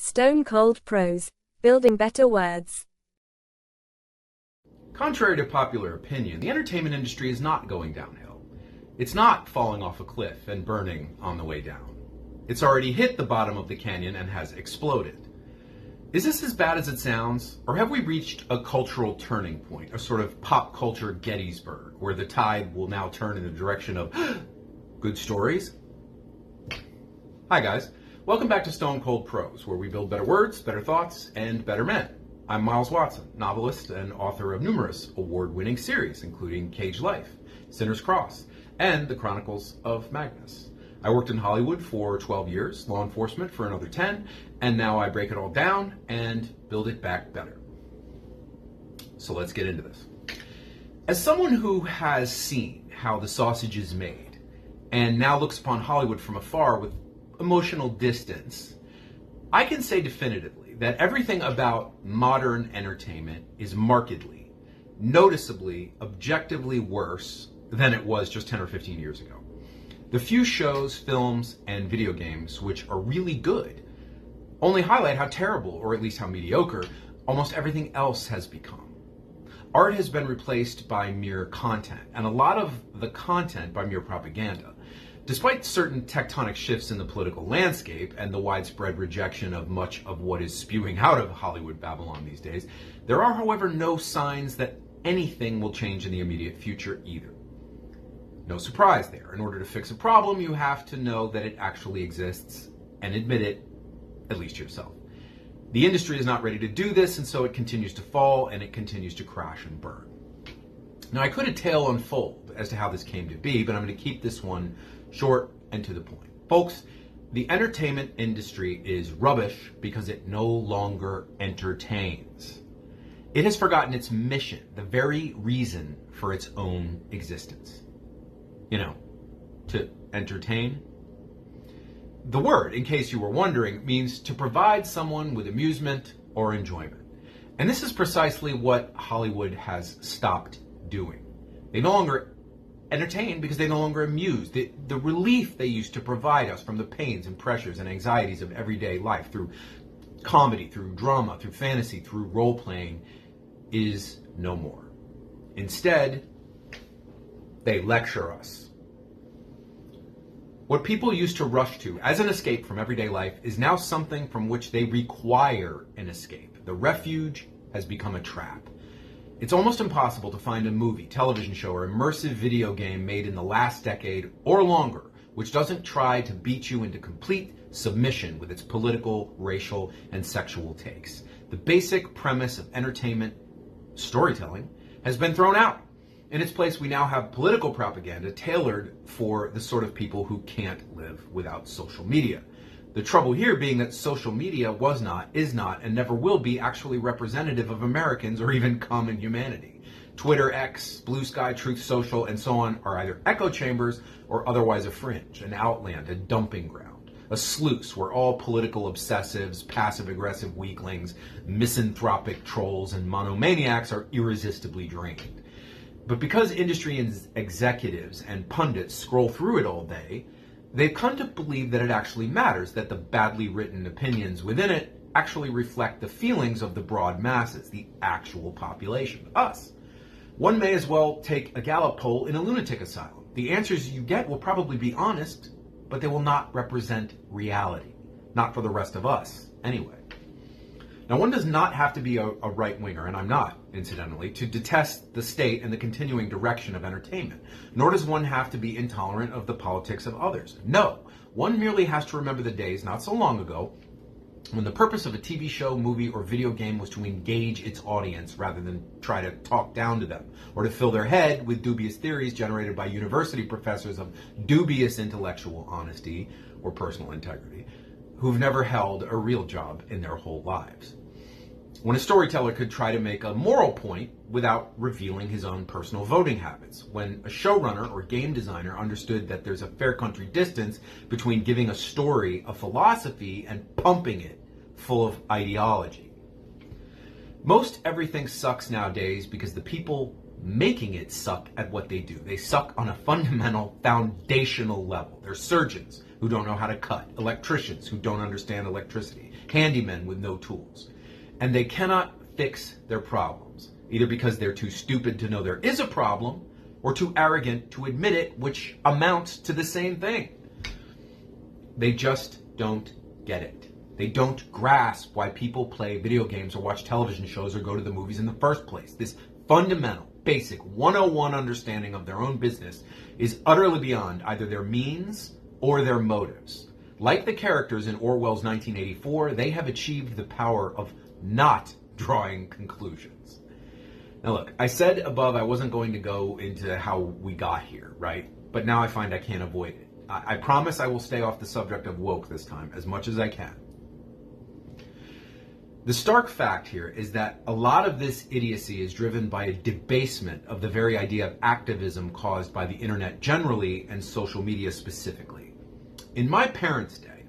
Stone Cold Prose, building better words. Contrary to popular opinion, the entertainment industry is not going downhill. It's not falling off a cliff and burning on the way down. It's already hit the bottom of the canyon and has exploded. Is this as bad as it sounds? Or have we reached a cultural turning point, a sort of pop culture Gettysburg, where the tide will now turn in the direction of good stories? Hi guys, welcome back to Stone Cold Prose, where we build better words, better thoughts, and better men. I'm Miles Watson, novelist and author of numerous award-winning series, including Cage Life, Sinner's Cross, and The Chronicles of Magnus. I worked in Hollywood for 12 years, law enforcement for another 10, and now I break it all down and build it back better. So let's get into this. As someone who has seen how the sausage is made, and now looks upon Hollywood from afar with emotional distance, I can say definitively that everything about modern entertainment is markedly, noticeably, objectively worse than it was just 10 or 15 years ago. The few shows, films, and video games which are really good only highlight how terrible, or at least how mediocre, almost everything else has become. Art has been replaced by mere content, and a lot of the content by mere propaganda. Despite certain tectonic shifts in the political landscape and the widespread rejection of much of what is spewing out of Hollywood Babylon these days, there are, however, no signs that anything will change in the immediate future either. No surprise there. In order to fix a problem, you have to know that it actually exists and admit it, at least to yourself. The industry is not ready to do this, and so it continues to fall and it continues to crash and burn. Now, I could a tale unfold as to how this came to be, but I'm going to keep this one short and to the point. Folks, the entertainment industry is rubbish because it no longer entertains. It has forgotten its mission, the very reason for its own existence. To entertain. The word, in case you were wondering, means to provide someone with amusement or enjoyment. And this is precisely what Hollywood has stopped doing. They no longer entertain because they no longer amuse. The relief they used to provide us from the pains and pressures and anxieties of everyday life through comedy, through drama, through fantasy, through role-playing is no more. Instead, they lecture us. What people used to rush to as an escape from everyday life is now something from which they require an escape. The refuge has become a trap. It's almost impossible to find a movie, television show, or immersive video game made in the last decade or longer which doesn't try to beat you into complete submission with its political, racial, and sexual takes. The basic premise of entertainment, storytelling, has been thrown out. In its place, we now have political propaganda tailored for the sort of people who can't live without social media. The trouble here being that social media was not, is not, and never will be actually representative of Americans or even common humanity. Twitter, X, Blue Sky, Truth Social, and so on are either echo chambers or otherwise a fringe, an outland, a dumping ground, a sluice where all political obsessives, passive-aggressive weaklings, misanthropic trolls, and monomaniacs are irresistibly drained. But because industry executives and pundits scroll through it all day, they've come to believe that it actually matters, that the badly written opinions within it actually reflect the feelings of the broad masses, the actual population, us. One may as well take a Gallup poll in a lunatic asylum. The answers you get will probably be honest, but they will not represent reality. Not for the rest of us, anyway. Now, one does not have to be a right-winger, and I'm not, incidentally, to detest the state and the continuing direction of entertainment. Nor does one have to be intolerant of the politics of others. No, one merely has to remember the days, not so long ago, when the purpose of a TV show, movie, or video game was to engage its audience rather than try to talk down to them, or to fill their head with dubious theories generated by university professors of dubious intellectual honesty or personal integrity, who've never held a real job in their whole lives. When a storyteller could try to make a moral point without revealing his own personal voting habits. When a showrunner or game designer understood that there's a fair country distance between giving a story a philosophy and pumping it full of ideology. Most everything sucks nowadays because the people making it suck at what they do. They suck on a fundamental, foundational level. They're surgeons who don't know how to cut, electricians who don't understand electricity, handymen with no tools. And they cannot fix their problems, either because they're too stupid to know there is a problem or too arrogant to admit it, which amounts to the same thing. They just don't get it. They don't grasp why people play video games or watch television shows or go to the movies in the first place. This fundamental, basic 101 understanding of their own business is utterly beyond either their means or their motives. Like the characters in Orwell's 1984, they have achieved the power of not drawing conclusions. Now look, I said above I wasn't going to go into how we got here, right? But now I find I can't avoid it. I promise I will stay off the subject of woke this time as much as I can. The stark fact here is that a lot of this idiocy is driven by a debasement of the very idea of activism caused by the internet generally and social media specifically. In my parents' day,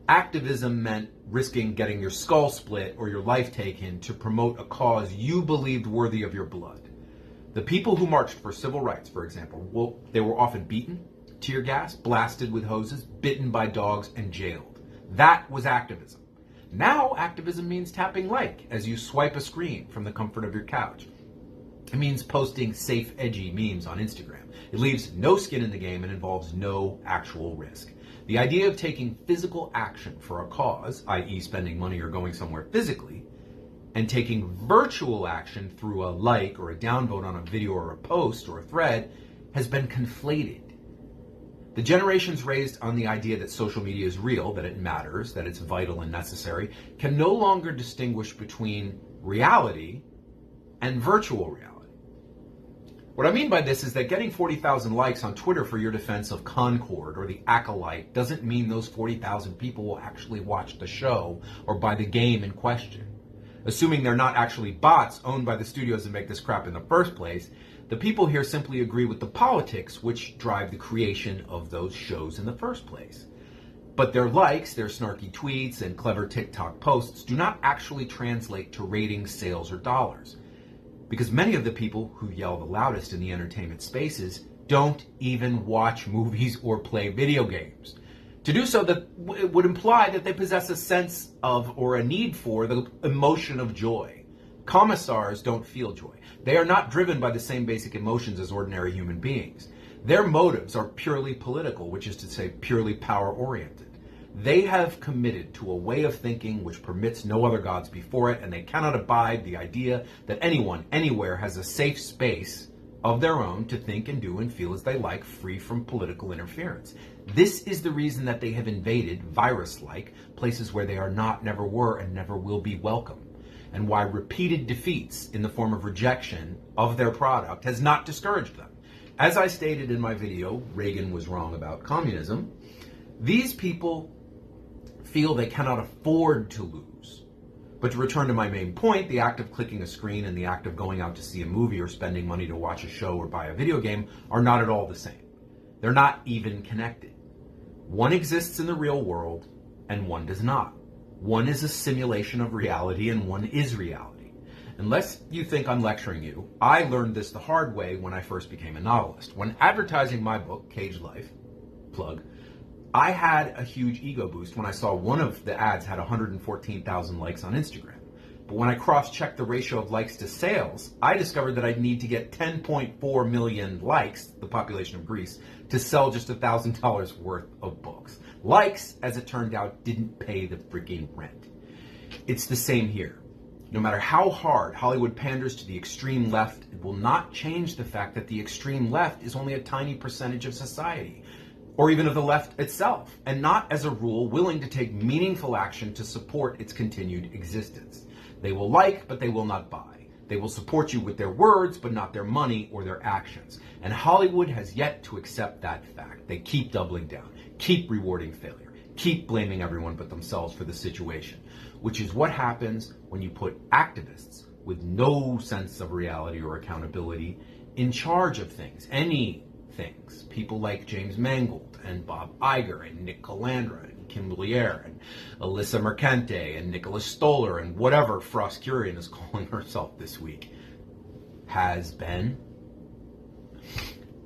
activism meant risking getting your skull split or your life taken to promote a cause you believed worthy of your blood. The people who marched for civil rights, for example, well, they were often beaten, tear gas, blasted with hoses, bitten by dogs, and jailed. That was activism. Now, activism means tapping like as you swipe a screen from the comfort of your couch. It means posting safe, edgy memes on Instagram. It leaves no skin in the game and involves no actual risk. The idea of taking physical action for a cause, i.e. spending money or going somewhere physically, and taking virtual action through a like or a downvote on a video or a post or a thread has been conflated. The generations raised on the idea that social media is real, that it matters, that it's vital and necessary, can no longer distinguish between reality and virtual reality. What I mean by this is that getting 40,000 likes on Twitter for your defense of Concord or the Acolyte doesn't mean those 40,000 people will actually watch the show or buy the game in question. Assuming they're not actually bots owned by the studios that make this crap in the first place, the people here simply agree with the politics which drive the creation of those shows in the first place. But their likes, their snarky tweets, and clever TikTok posts do not actually translate to ratings, sales, or dollars. Because many of the people who yell the loudest in the entertainment spaces don't even watch movies or play video games. To do so, that would imply that they possess a sense of or a need for the emotion of joy. Commissars don't feel joy. They are not driven by the same basic emotions as ordinary human beings. Their motives are purely political, which is to say purely power-oriented. They have committed to a way of thinking which permits no other gods before it, and they cannot abide the idea that anyone, anywhere, has a safe space of their own to think and do and feel as they like, free from political interference. This is the reason that they have invaded, virus-like, places where they are not, never were, and never will be welcome, and why repeated defeats in the form of rejection of their product has not discouraged them. As I stated in my video, Reagan was wrong about communism, these people feel they cannot afford to lose. But to return to my main point, the act of clicking a screen and the act of going out to see a movie or spending money to watch a show or buy a video game are not at all the same. They're not even connected. One exists in the real world and one does not. One is a simulation of reality and one is reality. Unless you think I'm lecturing you, I learned this the hard way when I first became a novelist. When advertising my book, Caged Life, plug, I had a huge ego boost when I saw one of the ads had 114,000 likes on Instagram. But when I cross-checked the ratio of likes to sales, I discovered that I'd need to get 10.4 million likes, the population of Greece, to sell just $1,000 worth of books. Likes, as it turned out, didn't pay the freaking rent. It's the same here. No matter how hard Hollywood panders to the extreme left, it will not change the fact that the extreme left is only a tiny percentage of society, or even of the left itself, and not, as a rule, willing to take meaningful action to support its continued existence. They will like, but they will not buy. They will support you with their words, but not their money or their actions. And Hollywood has yet to accept that fact. They keep doubling down, keep rewarding failure, keep blaming everyone but themselves for the situation, which is what happens when you put activists with no sense of reality or accountability in charge of things, any things. People like James Mangold and Bob Iger and Nick Calandra and Kim Blier and Alyssa Mercante and Nicholas Stoller and whatever Frost Curian is calling herself this week has been.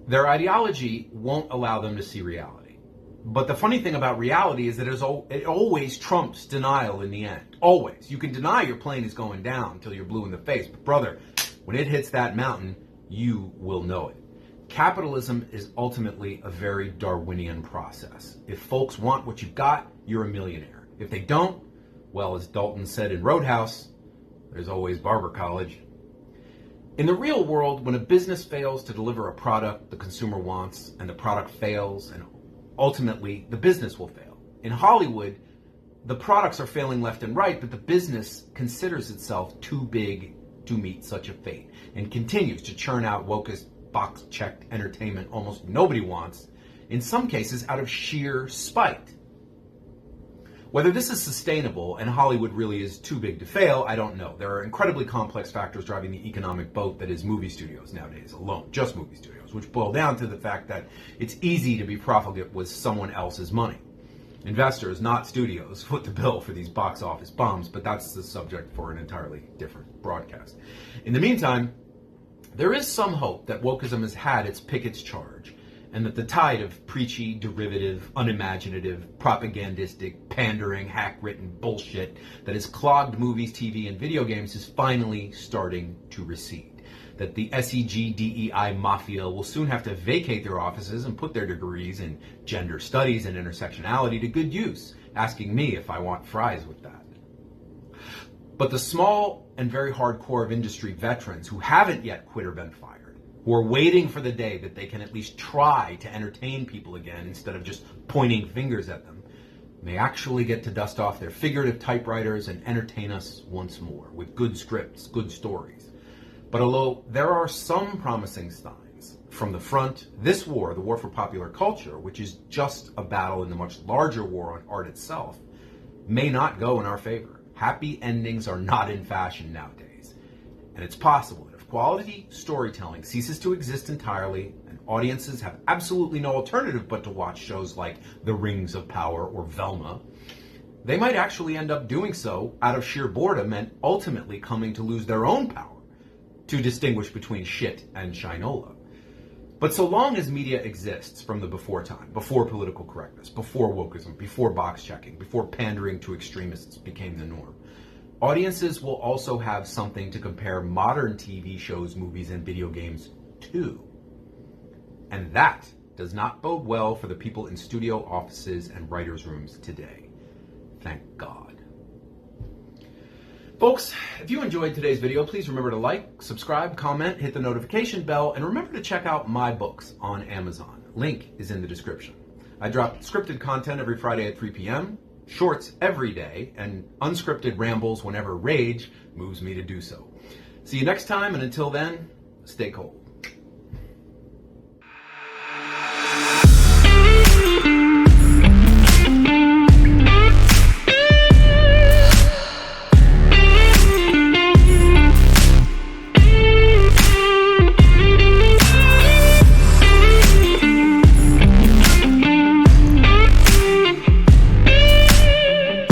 Their ideology won't allow them to see reality. But the funny thing about reality is that it always trumps denial in the end. Always. You can deny your plane is going down until you're blue in the face. But brother, when it hits that mountain, you will know it. Capitalism is ultimately a very Darwinian process. If folks want what you've got, you're a millionaire. If they don't, well, as Dalton said in Roadhouse, there's always Barber College. In the real world, when a business fails to deliver a product the consumer wants, and the product fails, and ultimately the business will fail. In Hollywood, the products are failing left and right, but the business considers itself too big to meet such a fate and continues to churn out wokest, box-checked entertainment almost nobody wants, in some cases out of sheer spite. Whether this is sustainable and Hollywood really is too big to fail, I don't know. There are incredibly complex factors driving the economic boat that is movie studios nowadays alone, just movie studios, which boil down to the fact that it's easy to be profligate with someone else's money. Investors, not studios, foot the bill for these box office bombs, but that's the subject for an entirely different broadcast. In the meantime, there is some hope that wokeism has had its pick its charge, and that the tide of preachy, derivative, unimaginative, propagandistic, pandering, hack-written bullshit that has clogged movies, TV, and video games is finally starting to recede. That the SEG DEI mafia will soon have to vacate their offices and put their degrees in gender studies and intersectionality to good use, asking me if I want fries with that. But the small and very hardcore of industry veterans who haven't yet quit or been fired, who are waiting for the day that they can at least try to entertain people again instead of just pointing fingers at them, may actually get to dust off their figurative typewriters and entertain us once more with good scripts, good stories. But although there are some promising signs from the front, this war, the war for popular culture, which is just a battle in the much larger war on art itself, may not go in our favor. Happy endings are not in fashion nowadays. And it's possible that if quality storytelling ceases to exist entirely and audiences have absolutely no alternative but to watch shows like The Rings of Power or Velma, they might actually end up doing so out of sheer boredom and ultimately coming to lose their own power to distinguish between shit and shinola. But so long as media exists from the before time, before political correctness, before wokeism, before box checking, before pandering to extremists became the norm, audiences will also have something to compare modern TV shows, movies, and video games to. And that does not bode well for the people in studio offices and writers' rooms today. Thank God. Folks, if you enjoyed today's video, please remember to like, subscribe, comment, hit the notification bell, and remember to check out my books on Amazon. Link is in the description. I drop scripted content every Friday at 3 p.m., shorts every day, and unscripted rambles whenever rage moves me to do so. See you next time, and until then, stay cold.